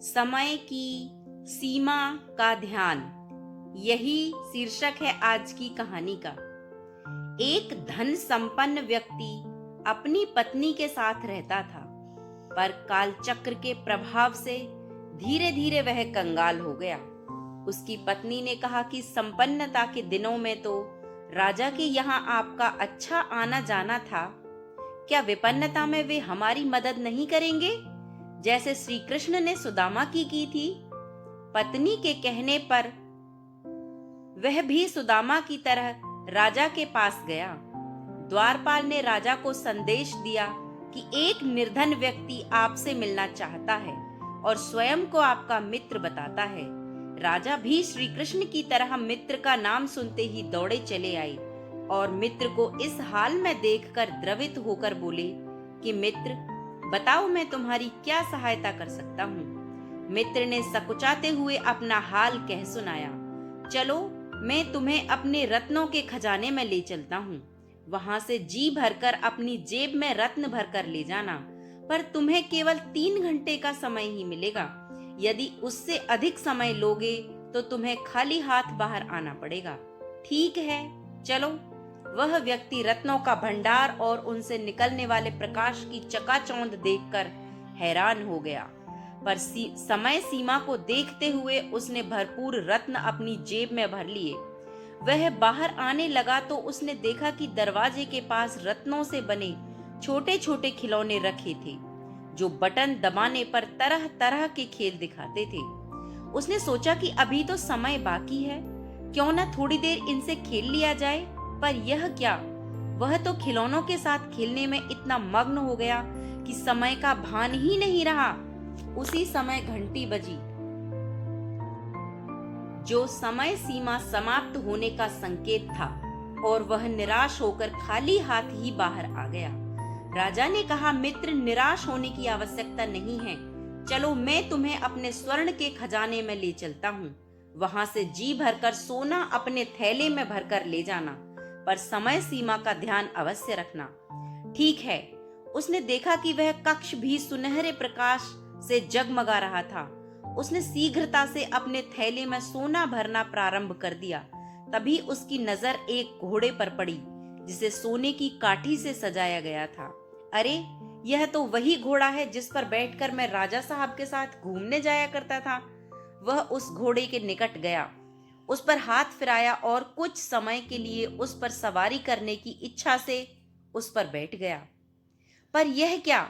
समय की सीमा का ध्यान, यही शीर्षक है आज की कहानी का। एक धन संपन्न व्यक्ति अपनी पत्नी के साथ रहता था, पर कालचक्र के प्रभाव से धीरे धीरे वह कंगाल हो गया। उसकी पत्नी ने कहा कि संपन्नता के दिनों में तो राजा के यहाँ आपका अच्छा आना जाना था, क्या विपन्नता में वे हमारी मदद नहीं करेंगे, जैसे श्री कृष्ण ने सुदामा की थी। पत्नी के कहने पर वह भी सुदामा की तरह राजा के पास गया। द्वारपाल ने राजा को संदेश दिया कि एक निर्धन व्यक्ति आपसे मिलना चाहता है और स्वयं को आपका मित्र बताता है। राजा भी श्री कृष्ण की तरह मित्र का नाम सुनते ही दौड़े चले आए और मित्र को इस हाल में देखकर द्रवित होकर बोले कि मित्र, बताओ मैं तुम्हारी क्या सहायता कर सकता हूँ। मित्र ने सकुचाते हुए अपना हाल कह सुनाया। चलो, मैं तुम्हें अपने रत्नों के खजाने में ले चलता हूँ। वहां से जी भरकर अपनी जेब में रत्न भरकर ले जाना, पर तुम्हें केवल 3 घंटे का समय ही मिलेगा। यदि उससे अधिक समय लोगे तो तुम्हें खाली हाथ बाहर आना पड़ेगा। ठीक है, चलो। वह व्यक्ति रत्नों का भंडार और उनसे निकलने वाले प्रकाश की चकाचौंध देखकर हैरान हो गया, पर समय सीमा को देखते हुए उसने भरपूर रत्न अपनी जेब में भर लिए। वह बाहर आने लगा तो उसने देखा कि दरवाजे के पास रत्नों से बने छोटे छोटे खिलौने रखे थे, जो बटन दबाने पर तरह तरह के खेल दिखाते थे। उसने सोचा कि अभी तो समय बाकी है, क्यों न थोड़ी देर इनसे खेल लिया जाए। पर यह क्या, वह तो खिलौनों के साथ खेलने में इतना मग्न हो गया कि समय का भान ही नहीं रहा। उसी समय घंटी बजी, जो समय सीमा समाप्त होने का संकेत था, और वह निराश होकर खाली हाथ ही बाहर आ गया। राजा ने कहा, मित्र, निराश होने की आवश्यकता नहीं है। चलो, मैं तुम्हें अपने स्वर्ण के खजाने में ले चलता हूँ। वहां से जी भरकर सोना अपने थैले में भरकर ले जाना, पर समय सीमा का ध्यान अवश्य रखना। ठीक है। उसने देखा कि वह कक्ष भी सुनहरे प्रकाश से जगमगा रहा था। उसने शीघ्रता से अपने थैले में सोना भरना प्रारंभ कर दिया। तभी उसकी नजर एक घोड़े पर पड़ी, जिसे सोने की काठी से सजाया गया था। अरे, यह तो वही घोड़ा है जिस पर बैठकर मैं राजा साहब के साथ घूमने जाया करता था। वह उस घोड़े के निकट गया, उस पर हाथ फिराया और कुछ समय के लिए उस पर सवारी करने की इच्छा से उस पर बैठ गया। पर यह क्या,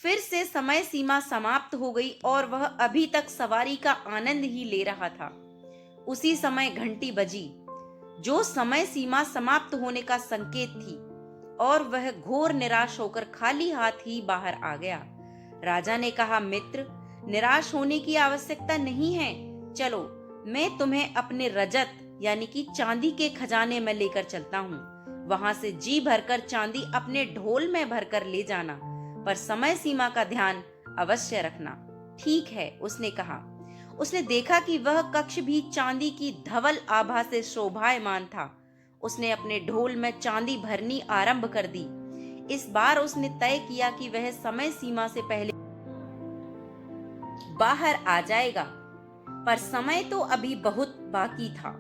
फिर से समय सीमा समाप्त हो गई और वह अभी तक सवारी का आनंद ही ले रहा था। उसी समय घंटी बजी, जो समय सीमा समाप्त होने का संकेत थी, और वह घोर निराश होकर खाली हाथ ही बाहर आ गया। राजा ने कहा, मित्र, निराश होने की आवश्यकता नहीं है। चलो, मैं तुम्हें अपने रजत यानी कि चांदी के खजाने में लेकर चलता हूँ। वहां से जी भरकर चांदी अपने ढोल में भरकर ले जाना, पर समय सीमा का ध्यान अवश्य रखना। ठीक है, उसने कहा। उसने देखा कि वह कक्ष भी चांदी की धवल आभा से शोभायमान था। उसने अपने ढोल में चांदी भरनी आरंभ कर दी। इस बार उसने तय किया कि वह समय सीमा से पहले बाहर आ जाएगा, पर समय तो अभी बहुत बाकी था।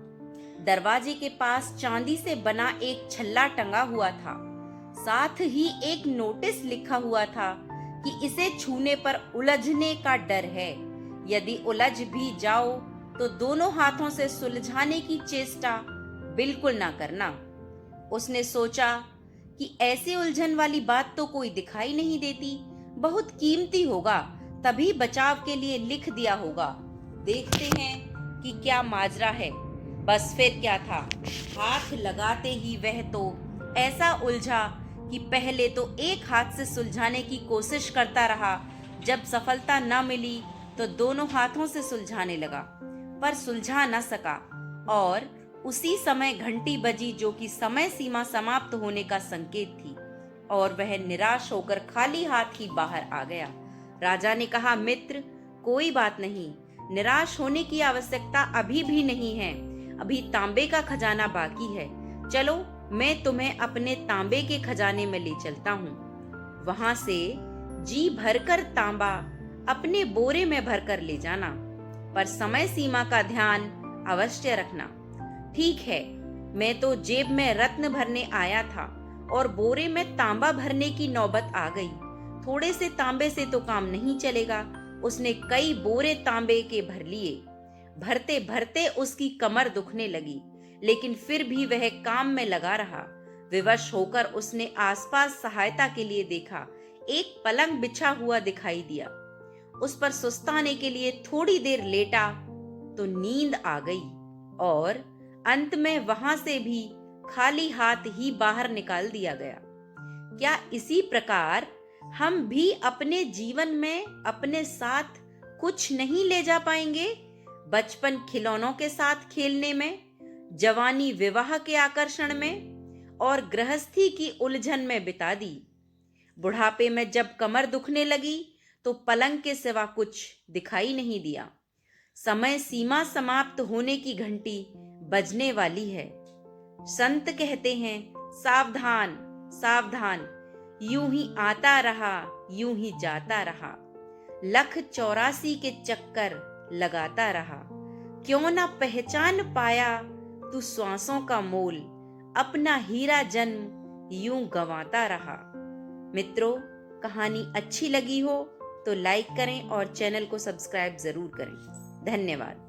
दरवाजे के पास चांदी से बना एक छल्ला टंगा हुआ था। साथ ही एक नोटिस लिखा हुआ था कि इसे छूने पर उलझने का डर है। यदि उलझ भी जाओ तो दोनों हाथों से सुलझाने की चेष्टा बिल्कुल ना करना। उसने सोचा कि ऐसे उलझन वाली बात तो कोई दिखाई नहीं देती, बहुत कीमती होगा, तभी बचाव के लिए लिख दिया होगा। देखते हैं कि क्या माजरा है। बस फिर क्या था, हाथ लगाते ही वह तो ऐसा उलझा कि पहले तो एक हाथ से सुलझाने की कोशिश करता रहा। जब सफलता न मिली तो दोनों हाथों से सुलझाने लगा, पर सुलझा न सका। और उसी समय घंटी बजी, जो कि समय सीमा समाप्त होने का संकेत थी, और वह निराश होकर खाली हाथ ही बाहर आ गया। राजा ने कहा, मित्र, कोई बात नहीं, निराश होने की आवश्यकता अभी भी नहीं है। अभी तांबे का खजाना बाकी है। चलो, मैं तुम्हें अपने तांबे के खजाने में ले चलता हूँ। वहां से जी भरकर तांबा अपने बोरे में भरकर ले जाना, पर समय सीमा का ध्यान अवश्य रखना। ठीक है, मैं तो जेब में रत्न भरने आया था और बोरे में तांबा भरने की नौबत आ गई। थोड़े से तांबे से तो काम नहीं चलेगा। उसने कई बोरे तांबे के भर लिए। भरते भरते उसकी कमर दुखने लगी, लेकिन फिर भी वह काम में लगा रहा। विवश होकर उसने आसपास सहायता के लिए देखा। एक पलंग बिछा हुआ दिखाई दिया। उस पर सुस्ताने के लिए थोड़ी देर लेटा तो नींद आ गई और अंत में वहां से भी खाली हाथ ही बाहर निकाल दिया गया। क्या इसी प्रकार हम भी अपने जीवन में अपने साथ कुछ नहीं ले जा पाएंगे? बचपन खिलौनों के साथ खेलने में, जवानी विवाह के आकर्षण में और गृहस्थी की उलझन में बिता दी। बुढ़ापे में जब कमर दुखने लगी तो पलंग के सिवा कुछ दिखाई नहीं दिया। समय सीमा समाप्त होने की घंटी बजने वाली है। संत कहते हैं, सावधान सावधान, यूं ही आता रहा यूं ही जाता रहा, 184 के चक्कर लगाता रहा। क्यों ना पहचान पाया तू श्वासों का मोल, अपना हीरा जन्म यूं गंवाता रहा। मित्रों, कहानी अच्छी लगी हो तो लाइक करें और चैनल को सब्सक्राइब जरूर करें। धन्यवाद।